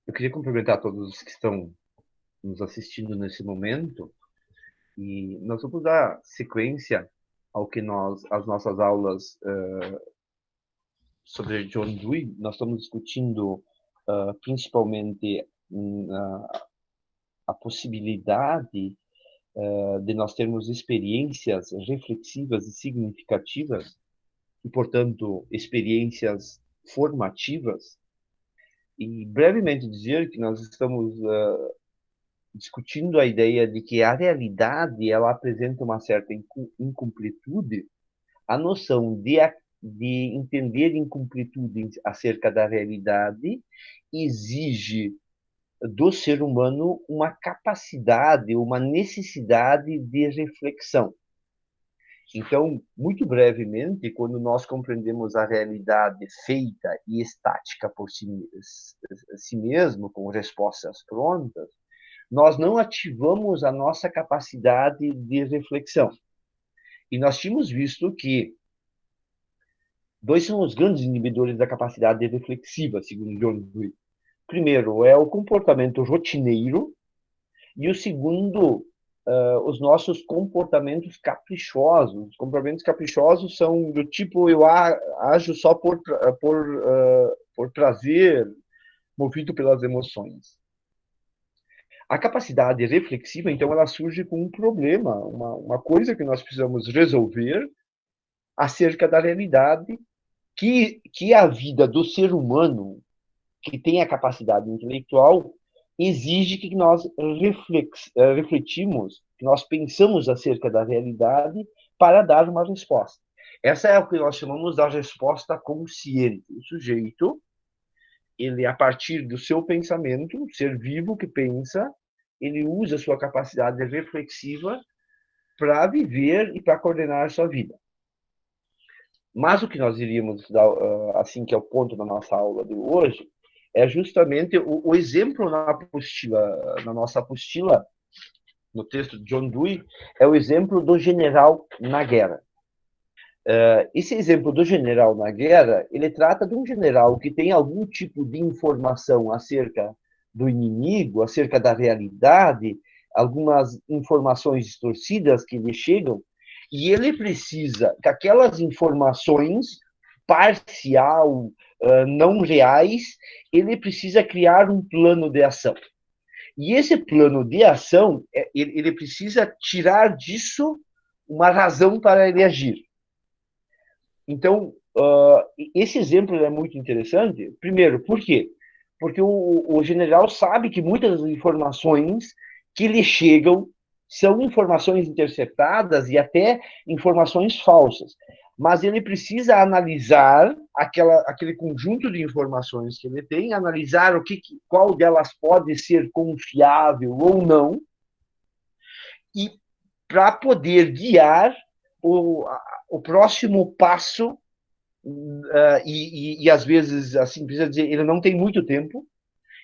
Eu queria cumprimentar todos os que estão nos assistindo nesse momento e nós vamos dar sequência ao que as nossas aulas sobre John Dewey. Nós estamos discutindo principalmente a possibilidade de nós termos experiências reflexivas e significativas e, portanto, experiências formativas. E brevemente dizer que nós estamos discutindo a ideia de que a realidade ela apresenta uma certa incompletude, a noção de entender incompletude acerca da realidade exige do ser humano uma capacidade, uma necessidade de reflexão. Então, muito brevemente, quando nós compreendemos a realidade feita e estática por si mesmo, com respostas prontas, nós não ativamos a nossa capacidade de reflexão. E nós tínhamos visto que dois são os grandes inibidores da capacidade reflexiva, segundo John Dewey. Primeiro é o comportamento rotineiro e o segundo, os nossos comportamentos caprichosos. Os comportamentos caprichosos são do tipo eu ajo só por prazer, movido pelas emoções. A capacidade reflexiva, então, ela surge com um problema, uma coisa que nós precisamos resolver acerca da realidade que a vida do ser humano, que tem a capacidade intelectual, exige que nós refletimos, que nós pensamos acerca da realidade para dar uma resposta. Essa é o que nós chamamos da resposta consciente. O sujeito, ele, a partir do seu pensamento, um ser vivo que pensa, ele usa a sua capacidade reflexiva para viver e para coordenar a sua vida. Mas o que nós iríamos dar, assim, que é o ponto da nossa aula de hoje, é justamente o exemplo na nossa apostila, no texto de John Dewey, é o exemplo do general na guerra. Esse exemplo do general na guerra, ele trata de um general que tem algum tipo de informação acerca do inimigo, acerca da realidade, algumas informações distorcidas que lhe chegam, e ele precisa que aquelas informações parcial, não reais, ele precisa criar um plano de ação. E esse plano de ação, ele precisa tirar disso uma razão para ele agir. Então, esse exemplo é muito interessante. Primeiro, por quê? Porque o general sabe que muitas das informações que lhe chegam são informações interceptadas e até informações falsas. Mas ele precisa analisar aquele conjunto de informações que ele tem, analisar qual delas pode ser confiável ou não, e para poder guiar o próximo passo e às vezes, assim, precisa dizer, ele não tem muito tempo,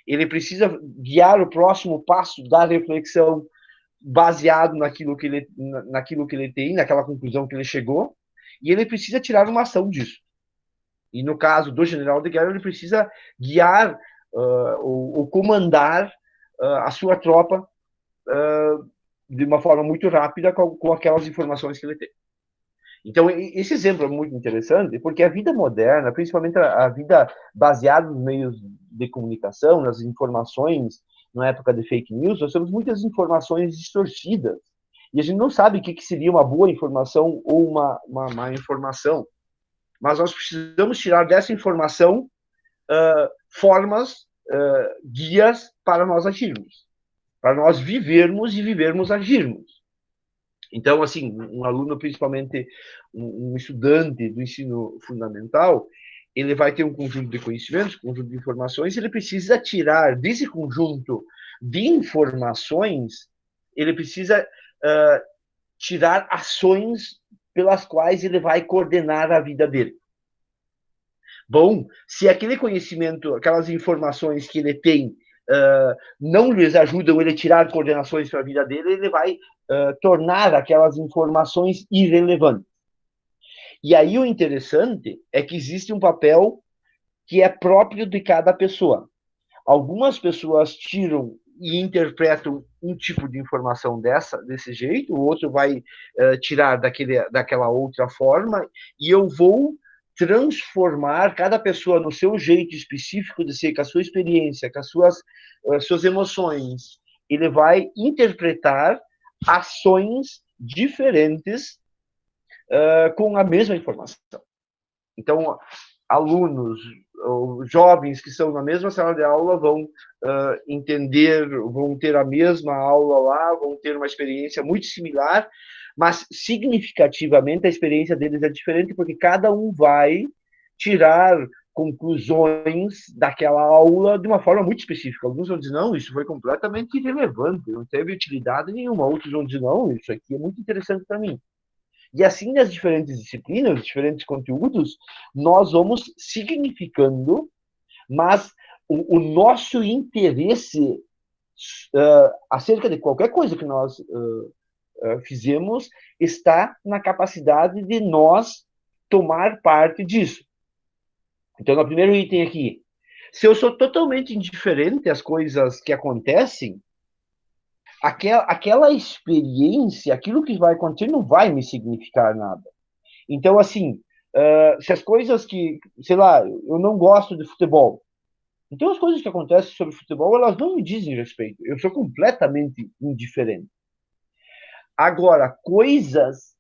ele precisa guiar o próximo passo da reflexão baseado naquilo que ele tem, naquela conclusão que ele chegou, e ele precisa tirar uma ação disso. E no caso do general de guerra, ele precisa guiar ou comandar a sua tropa de uma forma muito rápida com aquelas informações que ele tem. Então, esse exemplo é muito interessante, porque a vida moderna, principalmente a vida baseada nos meios de comunicação, nas informações, na época de fake news, nós temos muitas informações distorcidas. E a gente não sabe o que seria uma boa informação ou uma má informação. Mas nós precisamos tirar dessa informação formas, guias para nós agirmos, para nós vivermos e vivermos agirmos. Então, assim, um aluno, principalmente um estudante do ensino fundamental, ele vai ter um conjunto de conhecimentos, um conjunto de informações, ele precisa tirar desse conjunto de informações, ele precisa tirar ações pelas quais ele vai coordenar a vida dele. Bom, se aquele conhecimento, aquelas informações que ele tem, não lhes ajudam ele a tirar coordenações para a vida dele, ele vai tornar aquelas informações irrelevantes. E aí o interessante é que existe um papel que é próprio de cada pessoa. Algumas pessoas tiram e interpretam um tipo de informação desse jeito, o outro vai tirar daquela outra forma, e eu vou transformar cada pessoa no seu jeito específico de ser, com a sua experiência, com as suas emoções. Ele vai interpretar ações diferentes com a mesma informação. Então, alunos, jovens que estão na mesma sala de aula vão entender, vão ter a mesma aula lá, vão ter uma experiência muito similar, mas significativamente a experiência deles é diferente, porque cada um vai tirar conclusões daquela aula de uma forma muito específica. Alguns vão dizer, não, isso foi completamente irrelevante, não teve utilidade nenhuma. Outros vão dizer, não, isso aqui é muito interessante para mim. E assim, nas diferentes disciplinas, diferentes conteúdos, nós vamos significando, mas o nosso interesse acerca de qualquer coisa que nós fizemos está na capacidade de nós tomar parte disso. Então, no primeiro item aqui, se eu sou totalmente indiferente às coisas que acontecem, aquela experiência, aquilo que vai acontecer não vai me significar nada. Então, assim, se as coisas que, sei lá, eu não gosto de futebol, então as coisas que acontecem sobre futebol, elas não me dizem respeito. Eu sou completamente indiferente. Agora, coisas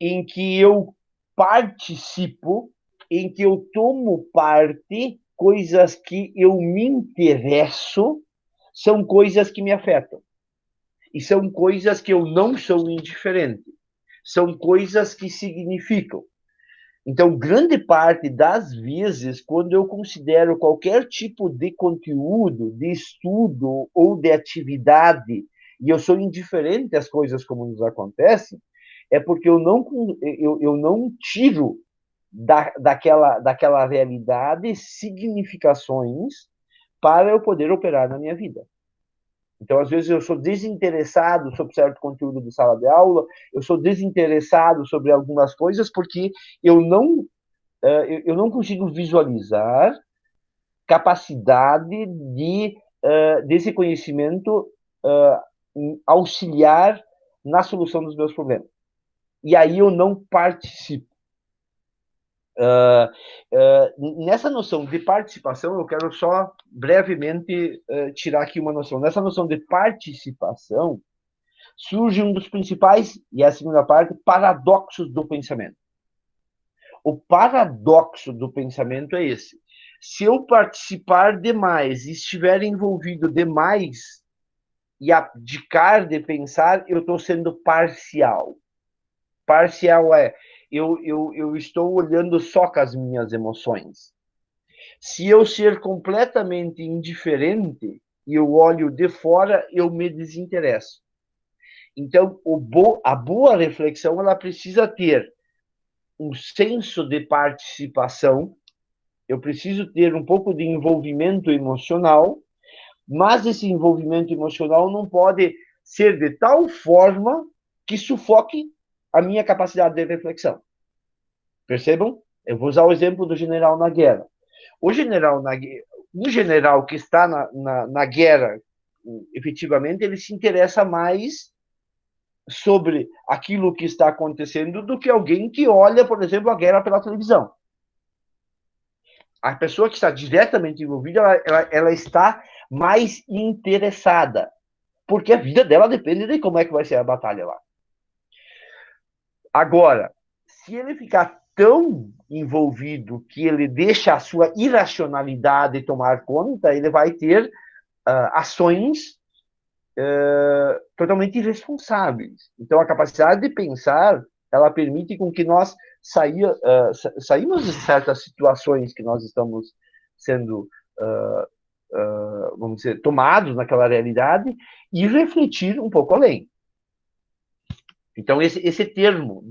em que eu participo, em que eu tomo parte, coisas que eu me interesso, são coisas que me afetam. E são coisas que eu não sou indiferente. São coisas que significam. Então, grande parte das vezes, quando eu considero qualquer tipo de conteúdo, de estudo ou de atividade, e eu sou indiferente às coisas como nos acontecem, é porque eu não tiro daquela realidade significações para eu poder operar na minha vida. Então, às vezes, eu sou desinteressado sobre certo conteúdo de sala de aula, eu sou desinteressado sobre algumas coisas porque eu não consigo visualizar capacidade desse conhecimento auxiliar na solução dos meus problemas. E aí eu não participo. Nessa noção de participação, eu quero só brevemente tirar aqui uma noção. Nessa noção de participação, surge um dos principais, e é a segunda parte, paradoxos do pensamento. O paradoxo do pensamento é esse. Se eu participar demais e estiver envolvido demais e abdicar de pensar, eu estou sendo parcial. Parcial é, eu estou olhando só com as minhas emoções. Se eu ser completamente indiferente e eu olho de fora, eu me desinteresso. Então, a boa reflexão, ela precisa ter um senso de participação, eu preciso ter um pouco de envolvimento emocional, mas esse envolvimento emocional não pode ser de tal forma que sufoque a minha capacidade de reflexão. Percebam? Eu vou usar o exemplo do general na guerra. O general que está na guerra, efetivamente, ele se interessa mais sobre aquilo que está acontecendo do que alguém que olha, por exemplo, a guerra pela televisão. A pessoa que está diretamente envolvida, ela está mais interessada, porque a vida dela depende de como é que vai ser a batalha lá. Agora, se ele ficar tão envolvido que ele deixa a sua irracionalidade tomar conta, ele vai ter ações totalmente irresponsáveis. Então, a capacidade de pensar, ela permite com que nós saímos de certas situações que nós estamos sendo, vamos dizer, tomados naquela realidade e refletir um pouco além. Então, esse termo,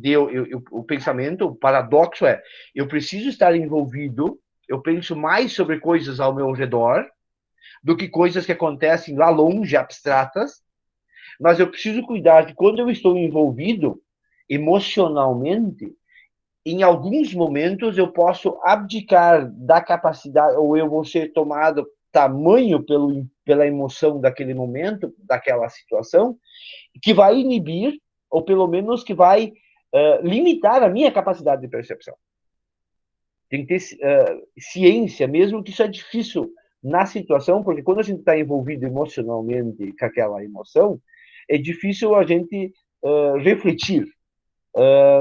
o pensamento, o paradoxo é, eu preciso estar envolvido, eu penso mais sobre coisas ao meu redor do que coisas que acontecem lá longe, abstratas, mas eu preciso cuidar que quando eu estou envolvido emocionalmente, em alguns momentos eu posso abdicar da capacidade, ou eu vou ser tamanho pela emoção daquele momento, daquela situação, que vai inibir, ou pelo menos que vai limitar a minha capacidade de percepção. Tem que ter ciência, mesmo que isso é difícil na situação, porque quando a gente está envolvido emocionalmente com aquela emoção, é difícil a gente refletir,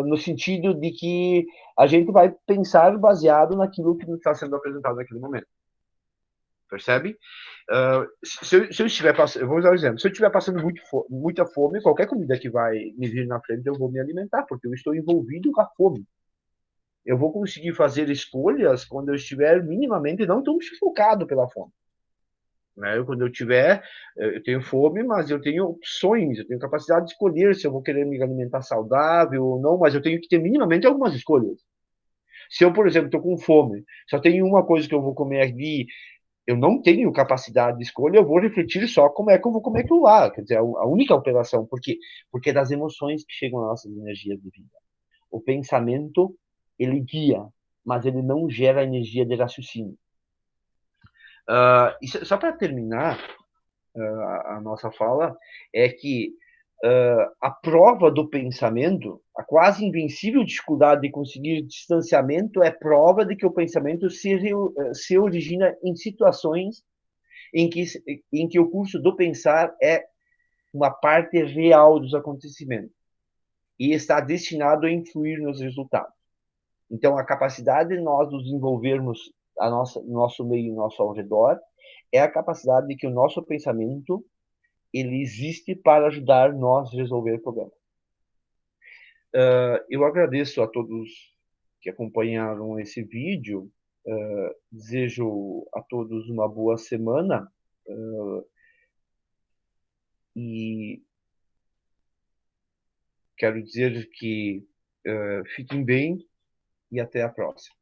no sentido de que a gente vai pensar baseado naquilo que está sendo apresentado naquele momento. Percebe? Se eu estiver passando, eu vou usar um exemplo, se eu estiver passando muita fome, qualquer comida que vai me vir na frente, eu vou me alimentar, porque eu estou envolvido com a fome. Eu vou conseguir fazer escolhas quando eu estiver minimamente não tão sufocado pela fome. Né? Quando eu tenho fome, mas eu tenho opções, eu tenho capacidade de escolher se eu vou querer me alimentar saudável ou não, mas eu tenho que ter minimamente algumas escolhas. Se eu, por exemplo, estou com fome, só tenho uma coisa que eu vou comer ali, eu não tenho capacidade de escolha, eu vou refletir só como é que eu vou comer aquilo lá. Quer dizer, a única operação. Por quê? Porque é das emoções que chegam às nossas energias de vida. O pensamento, ele guia, mas ele não gera energia de raciocínio. Só para terminar a nossa fala, é que a prova do pensamento, a quase invencível dificuldade de conseguir distanciamento, é prova de que o pensamento se origina em situações em que o curso do pensar é uma parte real dos acontecimentos e está destinado a influir nos resultados. Então, a capacidade de nós nos envolvermos nosso meio, nosso ao redor, é a capacidade de que o nosso pensamento ele existe para ajudar nós a resolver problemas. Eu agradeço a todos que acompanharam esse vídeo. Desejo a todos uma boa semana. E quero dizer que fiquem bem e até a próxima.